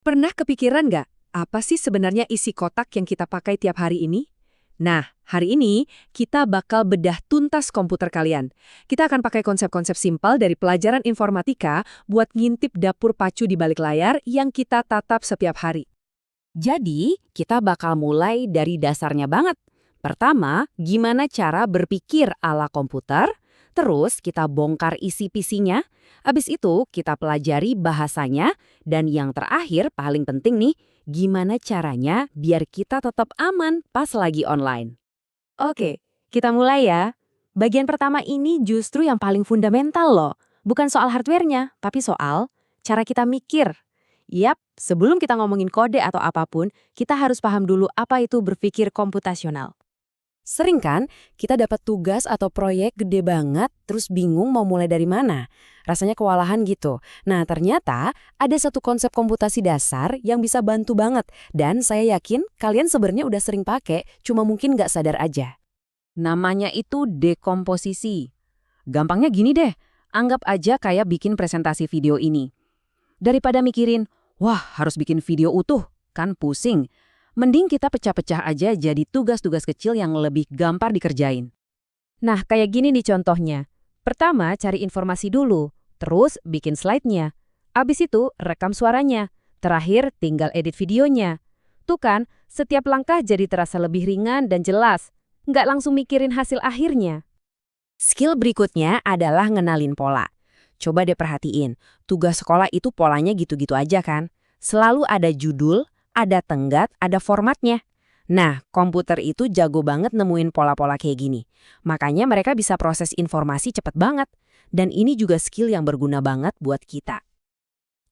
Pernah kepikiran nggak, apa sih sebenarnya isi kotak yang kita pakai tiap hari ini? Nah, hari ini kita bakal bedah tuntas komputer kalian. Kita akan pakai konsep-konsep simpel dari pelajaran informatika buat ngintip dapur pacu di balik layar yang kita tatap setiap hari. Jadi, kita bakal mulai dari dasarnya banget. Pertama, gimana cara berpikir ala komputer, terus kita bongkar isi PC-nya, habis itu kita pelajari bahasanya, dan yang terakhir paling penting nih, gimana caranya biar kita tetap aman pas lagi online. Oke, kita mulai ya. Bagian pertama ini justru yang paling fundamental loh. Bukan soal hardware-nya, tapi soal cara kita mikir. Yap, sebelum kita ngomongin kode atau apapun, kita harus paham dulu apa itu berpikir komputasional. Sering kan, kita dapat tugas atau proyek gede banget, terus bingung mau mulai dari mana. Rasanya kewalahan gitu. Nah, ternyata ada satu konsep komputasi dasar yang bisa bantu banget. Dan saya yakin kalian sebenarnya udah sering pakai, cuma mungkin nggak sadar aja. Namanya itu dekomposisi. Gampangnya gini deh, anggap aja kayak bikin presentasi video ini. Daripada mikirin, wah harus bikin video utuh, kan pusing. Mending kita pecah-pecah aja jadi tugas-tugas kecil yang lebih gampang dikerjain. Nah, kayak gini nih contohnya. Pertama, cari informasi dulu, terus bikin slide-nya. Abis itu, rekam suaranya. Terakhir, tinggal edit videonya. Tuh kan, setiap langkah jadi terasa lebih ringan dan jelas. Nggak langsung mikirin hasil akhirnya. Skill berikutnya adalah ngenalin pola. Coba deh perhatiin, tugas sekolah itu polanya gitu-gitu aja kan? Selalu ada judul, ada tenggat, ada formatnya. Nah, komputer itu jago banget nemuin pola-pola kayak gini. Makanya mereka bisa proses informasi cepet banget. Dan ini juga skill yang berguna banget buat kita.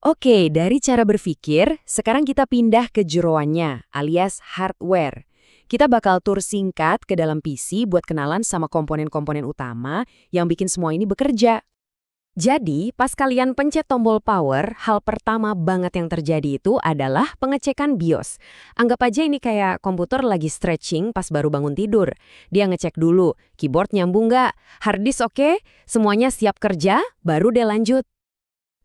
Oke, dari cara berpikir, sekarang kita pindah ke jeroannya, alias hardware. Kita bakal tur singkat ke dalam PC buat kenalan sama komponen-komponen utama yang bikin semua ini bekerja. Jadi, pas kalian pencet tombol power, hal pertama banget yang terjadi itu adalah pengecekan BIOS. Anggap aja ini kayak komputer lagi stretching pas baru bangun tidur. Dia ngecek dulu, keyboard nyambung nggak, hard disk oke, semuanya siap kerja, baru dia lanjut.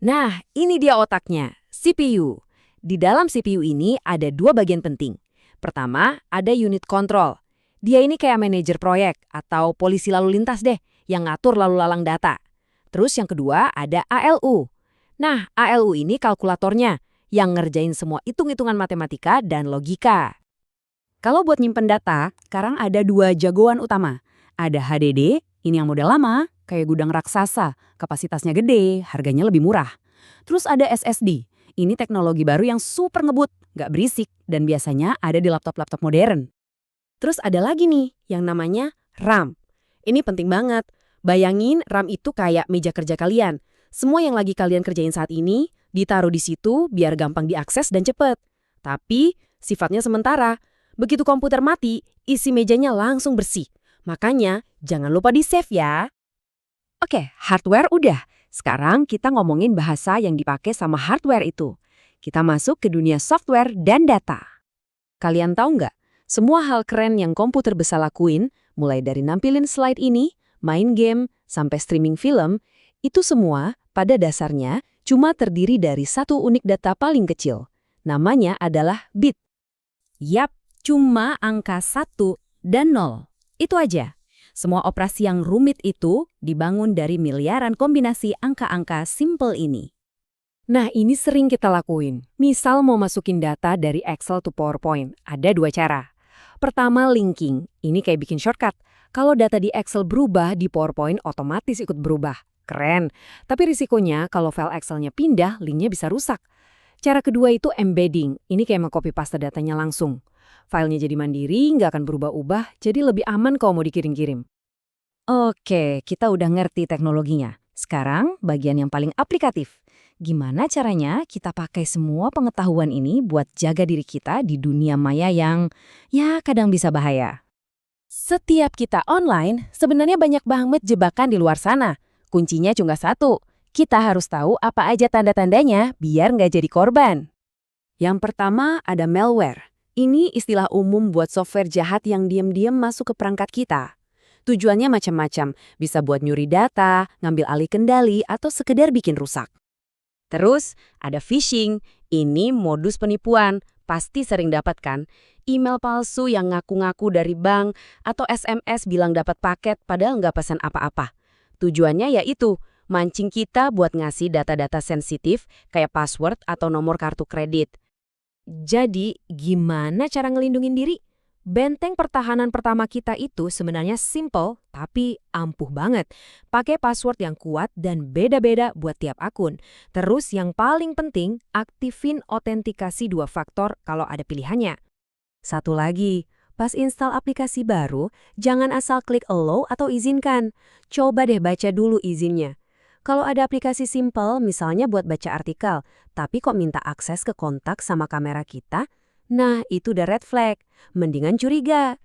Nah, ini dia otaknya, CPU. Di dalam CPU ini ada dua bagian penting. Pertama, ada unit kontrol. Dia ini kayak manajer proyek atau polisi lalu lintas deh, yang ngatur lalu lalang data. Terus yang kedua ada ALU. Nah, ALU ini kalkulatornya yang ngerjain semua hitung-hitungan matematika dan logika. Kalau buat nyimpen data, sekarang ada dua jagoan utama. Ada HDD, ini yang model lama, kayak gudang raksasa, kapasitasnya gede, harganya lebih murah. Terus ada SSD, ini teknologi baru yang super ngebut, nggak berisik, dan biasanya ada di laptop-laptop modern. Terus ada lagi nih, yang namanya RAM. Ini penting banget. Bayangin RAM itu kayak meja kerja kalian. Semua yang lagi kalian kerjain saat ini ditaruh di situ biar gampang diakses dan cepet. Tapi sifatnya sementara. Begitu komputer mati, isi mejanya langsung bersih. Makanya jangan lupa di-save ya. Oke, hardware udah. Sekarang kita ngomongin bahasa yang dipakai sama hardware itu. Kita masuk ke dunia software dan data. Kalian tahu nggak? Semua hal keren yang komputer bisa lakuin, mulai dari nampilin slide ini, main game, sampai streaming film, itu semua pada dasarnya cuma terdiri dari satu unit data paling kecil. Namanya adalah bit. Yap, cuma angka 1 dan 0. Itu aja. Semua operasi yang rumit itu dibangun dari miliaran kombinasi angka-angka simple ini. Nah, ini sering kita lakuin. Misal mau masukin data dari Excel to PowerPoint, ada dua cara. Pertama, linking. Ini kayak bikin shortcut. Kalau data di Excel berubah, di PowerPoint otomatis ikut berubah. Keren. Tapi risikonya kalau file Excel-nya pindah, linknya bisa rusak. Cara kedua itu embedding. Ini kayak meng-copy paste datanya langsung. Filenya jadi mandiri, nggak akan berubah-ubah, jadi lebih aman kalau mau dikirim-kirim. Oke, kita udah ngerti teknologinya. Sekarang, bagian yang paling aplikatif. Gimana caranya kita pakai semua pengetahuan ini buat jaga diri kita di dunia maya yang, ya kadang bisa bahaya. Setiap kita online, sebenarnya banyak banget jebakan di luar sana. Kuncinya cuma satu, kita harus tahu apa aja tanda-tandanya biar nggak jadi korban. Yang pertama ada malware. Ini istilah umum buat software jahat yang diam-diam masuk ke perangkat kita. Tujuannya macam-macam, bisa buat nyuri data, ngambil alih kendali, atau sekedar bikin rusak. Terus ada phishing, Ini modus penipuan, pasti sering dapat kan? Email palsu yang ngaku-ngaku dari bank atau SMS bilang dapat paket padahal nggak pesan apa-apa. Tujuannya yaitu mancing kita buat ngasih data-data sensitif kayak password atau nomor kartu kredit. Jadi, gimana cara ngelindungin diri? Benteng pertahanan pertama kita itu sebenarnya simple, tapi ampuh banget. Pakai password yang kuat dan beda-beda buat tiap akun. Terus yang paling penting, aktifin autentikasi 2 faktor kalau ada pilihannya. Satu lagi, pas install aplikasi baru, jangan asal klik allow atau izinkan. Coba deh baca dulu izinnya. Kalau ada aplikasi simple, misalnya buat baca artikel, tapi kok minta akses ke kontak sama kamera kita, nah itu udah red flag. Mendingan curiga.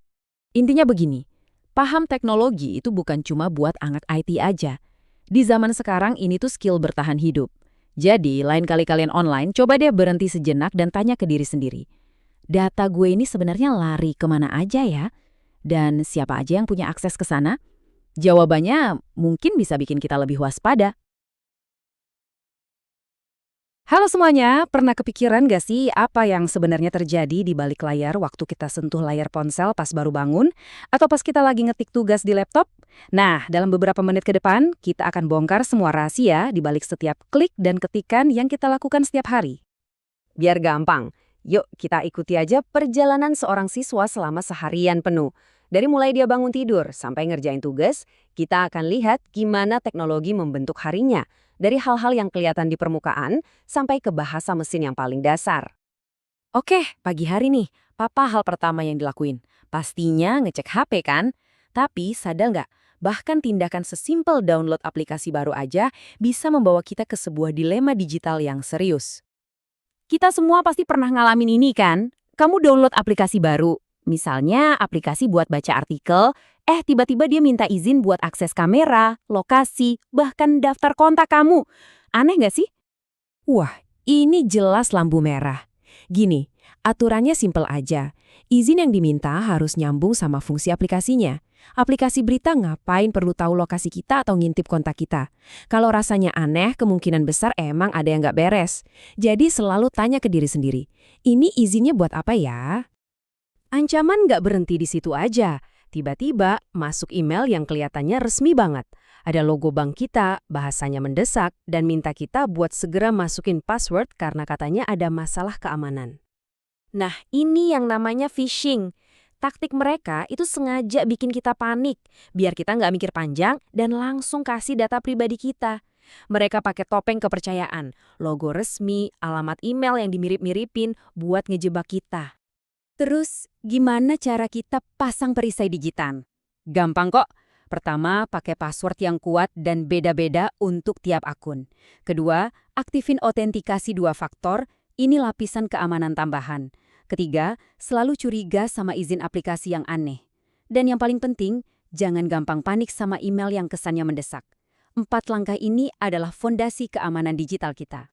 Intinya begini, paham teknologi itu bukan cuma buat anak IT aja. Di zaman sekarang ini tuh skill bertahan hidup. Jadi, lain kali kalian online, coba deh berhenti sejenak dan tanya ke diri sendiri. Data gue ini sebenarnya lari kemana aja ya? Dan siapa aja yang punya akses ke sana? Jawabannya mungkin bisa bikin kita lebih waspada. Halo semuanya, pernah kepikiran gak sih apa yang sebenarnya terjadi di balik layar waktu kita sentuh layar ponsel pas baru bangun? Atau pas kita lagi ngetik tugas di laptop? Nah, dalam beberapa menit ke depan, kita akan bongkar semua rahasia di balik setiap klik dan ketikan yang kita lakukan setiap hari. Biar gampang, yuk kita ikuti aja perjalanan seorang siswa selama seharian penuh. Dari mulai dia bangun tidur sampai ngerjain tugas, kita akan lihat gimana teknologi membentuk harinya. Dari hal-hal yang kelihatan di permukaan sampai ke bahasa mesin yang paling dasar. Oke, pagi hari nih, Papa hal pertama yang dilakuin. Pastinya ngecek HP kan? Tapi sadar nggak, bahkan tindakan sesimpel download aplikasi baru aja bisa membawa kita ke sebuah dilema digital yang serius. Kita semua pasti pernah ngalamin ini kan? Kamu download aplikasi baru, misalnya aplikasi buat baca artikel, tiba-tiba dia minta izin buat akses kamera, lokasi, bahkan daftar kontak kamu. Aneh nggak sih? Wah, ini jelas lampu merah. Gini, aturannya simpel aja. Izin yang diminta harus nyambung sama fungsi aplikasinya. Aplikasi berita ngapain perlu tahu lokasi kita atau ngintip kontak kita? Kalau rasanya aneh, kemungkinan besar emang ada yang nggak beres. Jadi selalu tanya ke diri sendiri, ini izinnya buat apa ya? Ancaman nggak berhenti di situ aja. Tiba-tiba masuk email yang kelihatannya resmi banget. Ada logo bank kita, bahasanya mendesak, dan minta kita buat segera masukin password karena katanya ada masalah keamanan. Nah, ini yang namanya phishing. Taktik mereka itu sengaja bikin kita panik, biar kita nggak mikir panjang dan langsung kasih data pribadi kita. Mereka pakai topeng kepercayaan, logo resmi, alamat email yang dimirip-miripin buat ngejebak kita. Terus, gimana cara kita pasang perisai digital? Gampang kok. Pertama, pakai password yang kuat dan beda-beda untuk tiap akun. Kedua, aktifin autentikasi 2 faktor, ini lapisan keamanan tambahan. Ketiga, selalu curiga sama izin aplikasi yang aneh. Dan yang paling penting, jangan gampang panik sama email yang kesannya mendesak. 4 langkah ini adalah fondasi keamanan digital kita.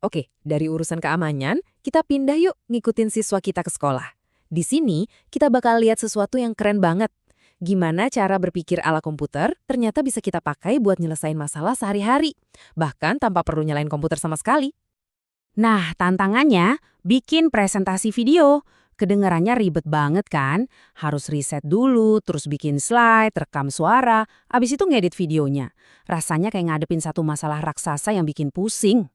Oke, dari urusan keamanan, kita pindah yuk ngikutin siswa kita ke sekolah. Di sini, kita bakal lihat sesuatu yang keren banget. Gimana cara berpikir ala komputer ternyata bisa kita pakai buat nyelesain masalah sehari-hari. Bahkan tanpa perlu nyalain komputer sama sekali. Nah, tantangannya, bikin presentasi video. Kedengarannya ribet banget kan? Harus riset dulu, terus bikin slide, rekam suara, abis itu ngedit videonya. Rasanya kayak ngadepin satu masalah raksasa yang bikin pusing.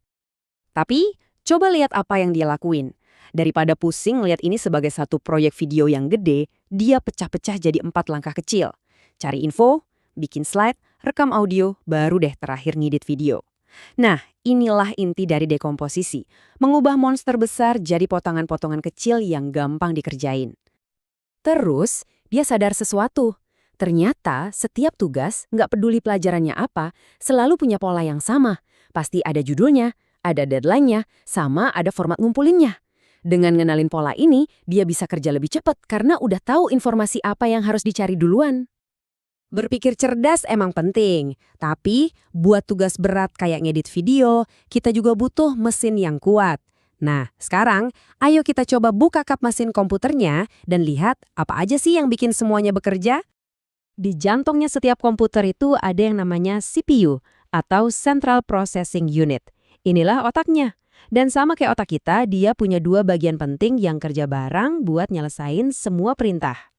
Tapi, coba lihat apa yang dia lakuin. Daripada pusing lihat ini sebagai satu proyek video yang gede, dia pecah-pecah jadi 4 langkah kecil. Cari info, bikin slide, rekam audio, baru deh terakhir ngedit video. Nah, inilah inti dari dekomposisi. Mengubah monster besar jadi potongan-potongan kecil yang gampang dikerjain. Terus, dia sadar sesuatu. Ternyata setiap tugas, nggak peduli pelajarannya apa, selalu punya pola yang sama. Pasti ada judulnya, ada deadline-nya, sama ada format ngumpulinnya. Dengan ngenalin pola ini, dia bisa kerja lebih cepat karena udah tahu informasi apa yang harus dicari duluan. Berpikir cerdas emang penting, tapi buat tugas berat kayak ngedit video, kita juga butuh mesin yang kuat. Nah, sekarang ayo kita coba buka kap mesin komputernya dan lihat apa aja sih yang bikin semuanya bekerja. Di jantungnya setiap komputer itu ada yang namanya CPU atau Central Processing Unit. Inilah otaknya. Dan sama kayak otak kita, dia punya dua bagian penting yang kerja bareng buat nyelesain semua perintah.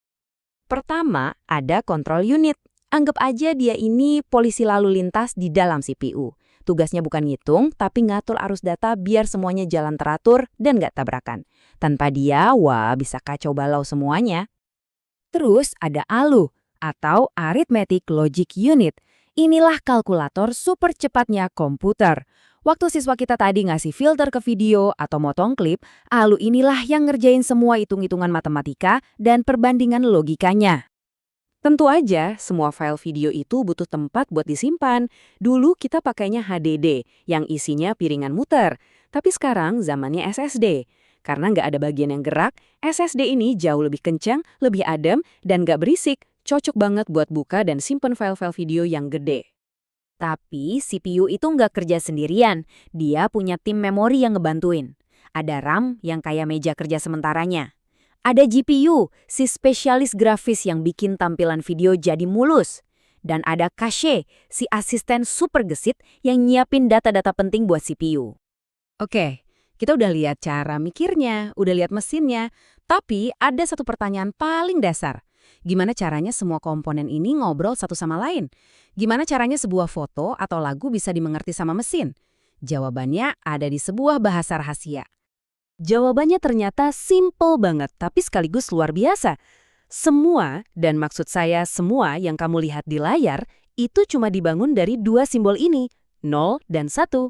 Pertama, ada control unit. Anggap aja dia ini polisi lalu lintas di dalam CPU. Tugasnya bukan ngitung, tapi ngatur arus data biar semuanya jalan teratur dan nggak tabrakan. Tanpa dia, wah bisa kacau balau semuanya. Terus ada ALU, atau Arithmetic Logic Unit. Inilah kalkulator super cepatnya komputer. Waktu siswa kita tadi ngasih filter ke video atau motong klip, ALU inilah yang ngerjain semua hitung-hitungan matematika dan perbandingan logikanya. Tentu aja, semua file video itu butuh tempat buat disimpan. Dulu kita pakainya HDD, yang isinya piringan muter. Tapi sekarang zamannya SSD. Karena nggak ada bagian yang gerak, SSD ini jauh lebih kencang, lebih adem, dan nggak berisik. Cocok banget buat buka dan simpen file-file video yang gede. Tapi CPU itu nggak kerja sendirian, dia punya tim memori yang ngebantuin. Ada RAM yang kayak meja kerja sementaranya. Ada GPU, si spesialis grafis yang bikin tampilan video jadi mulus. Dan ada cache, si asisten super gesit yang nyiapin data-data penting buat CPU. Oke, kita udah lihat cara mikirnya, udah lihat mesinnya. Tapi ada satu pertanyaan paling dasar. Gimana caranya semua komponen ini ngobrol satu sama lain? Gimana caranya sebuah foto atau lagu bisa dimengerti sama mesin? Jawabannya ada di sebuah bahasa rahasia. Jawabannya ternyata simple banget, tapi sekaligus luar biasa. Semua, dan maksud saya semua yang kamu lihat di layar, itu cuma dibangun dari dua simbol ini, 0 dan 1.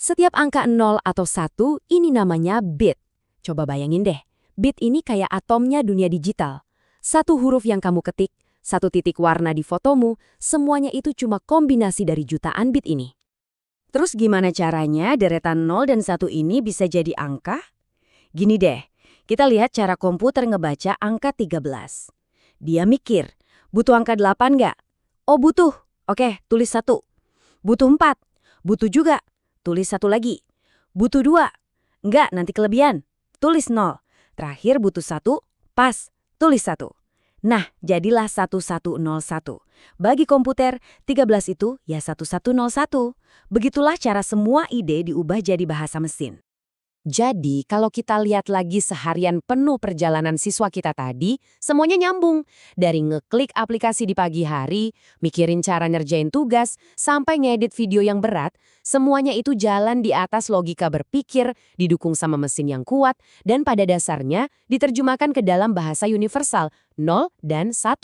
Setiap angka 0 atau 1 ini namanya bit. Coba bayangin deh, bit ini kayak atomnya dunia digital. Satu huruf yang kamu ketik, satu titik warna di fotomu, semuanya itu cuma kombinasi dari jutaan bit ini. Terus gimana caranya deretan 0 dan 1 ini bisa jadi angka? Gini deh, kita lihat cara komputer ngebaca angka 13. Dia mikir, butuh angka 8 nggak? Oh butuh, oke tulis 1. Butuh 4, butuh juga, tulis 1 lagi. Butuh 2, nggak nanti kelebihan, tulis 0. Terakhir butuh 1, pas, tulis 1. Nah, jadilah 1101. Bagi komputer, 13 itu ya 1101. Begitulah cara semua ide diubah jadi bahasa mesin. Jadi, kalau kita lihat lagi seharian penuh perjalanan siswa kita tadi, semuanya nyambung. Dari ngeklik aplikasi di pagi hari, mikirin cara ngerjain tugas, sampai ngedit video yang berat, semuanya itu jalan di atas logika berpikir, didukung sama mesin yang kuat, dan pada dasarnya diterjemahkan ke dalam bahasa universal, 0 dan 1.